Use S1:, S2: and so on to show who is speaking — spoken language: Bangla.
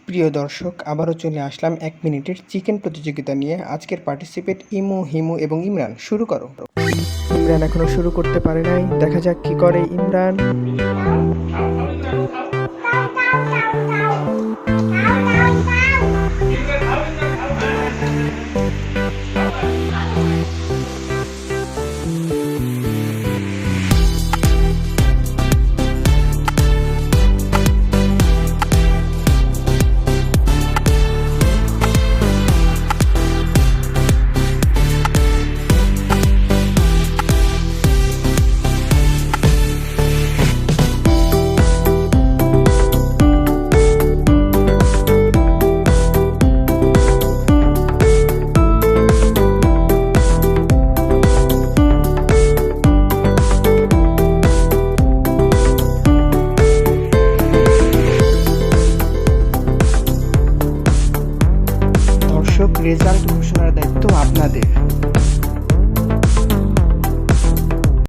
S1: প্রিয় দর্শক, আবারও চলে আসলাম ১ মিনিটের চিকেন প্রতিযোগিতা নিয়ে। আজকের পার্টিসিপেট ইমু, হিমু এবং ইমরান। শুরু করো। ইমরান এখনো শুরু করতে পারে নাই, দেখা যাক কি করে ইমরান। দর্শক, রেজাল্ট ঘোষণার দায়িত্ব আপনাদের।